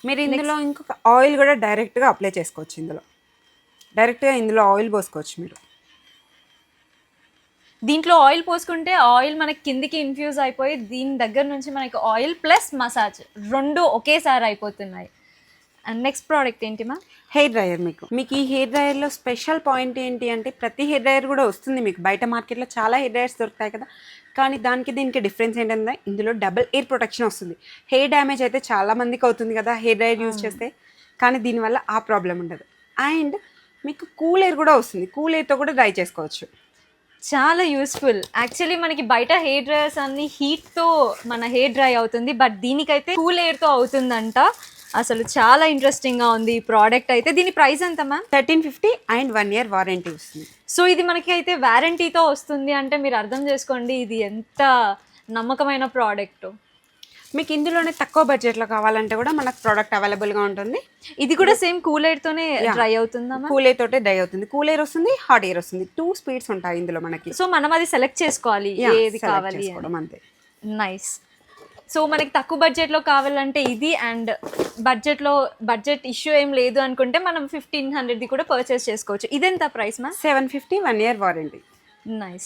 మీరు ఇందులో ఇంకొక ఆయిల్ కూడా డైరెక్ట్గా అప్లై చేసుకోవచ్చు. ఇందులో ఆయిల్ పోసుకోవచ్చు మీరు. దీంట్లో ఆయిల్ పోసుకుంటే ఆయిల్ మనకి కిందికి ఇన్ఫ్యూజ్ అయిపోయి దీని దగ్గర నుంచి మనకి ఆయిల్ ప్లస్ మసాజ్ రెండు ఒకేసారి అయిపోతున్నాయి. అండ్ నెక్స్ట్ ప్రోడక్ట్ ఏంటి మ్యామ్? Hair dryer. మీకు ఈ హెయిర్ డ్రైయర్లో స్పెషల్ పాయింట్ ఏంటి అంటే ప్రతి హెయిర్ డ్రైయర్ కూడా వస్తుంది మీకు. బయట మార్కెట్లో చాలా హెయిర్ డ్రైయర్స్ దొరుకుతాయి కదా, కానీ దీనికి డిఫరెన్స్ ఏంటంటే ఇందులో డబుల్ ఎయిర్ ప్రొటెక్షన్ వస్తుంది. హెయిర్ డ్యామేజ్ అయితే చాలా మందికి అవుతుంది కదా హెయిర్ డ్రైయర్ యూజ్ చేస్తే, కానీ దీనివల్ల ఆ ప్రాబ్లం ఉండదు. అండ్ మీకు కూల్ ఎయిర్ కూడా వస్తుంది. కూల్ ఎయిర్తో కూడా డ్రై చేసుకోవచ్చు. చాలా యూస్ఫుల్. యాక్చువల్లీ మనకి బయట హెయిర్ డ్రైయర్స్ అన్ని హీట్తో మన హెయిర్ డ్రై అవుతుంది, బట్ దీనికైతే కూల్ ఎయిర్తో అవుతుందంట. అసలు చాలా ఇంట్రెస్టింగ్గా ఉంది ఈ ప్రోడక్ట్ అయితే. దీని ప్రైస్ ఎంత మ్యామ్? 1350 అండ్ 1 year వారంటీ వస్తుంది. సో ఇది మనకి అయితే వారంటీతో వస్తుంది అంటే మీరు అర్థం చేసుకోండి ఇది ఎంత నమ్మకమైన ప్రోడక్ట్. మీకు ఇందులోనే తక్కువ బడ్జెట్లో కావాలంటే కూడా మనకు ప్రోడక్ట్ అవైలబుల్గా ఉంటుంది. ఇది కూడా సేమ్ కూల్ ఎయిర్తోనే డ్రై అవుతుందా? కూల్ ఎయిర్ తోటే డ్రై అవుతుంది. కూల్ ఎయిర్ వస్తుంది, హాట్ ఎయిర్ వస్తుంది. 2 స్పీడ్స్ ఉంటాయి ఇందులో మనకి. సో మనం అది సెలెక్ట్ చేసుకోవాలి ఏది కావాలి అంతే. నైస్. సో మనకి తక్కువ బడ్జెట్లో కావాలంటే ఇది, అండ్ బడ్జెట్ ఇష్యూ ఏం లేదు అనుకుంటే మనం 1500ది కూడా పర్చేస్ చేసుకోవచ్చు. ఇదెంత price ma'am? 750 1 year warranty. Nice.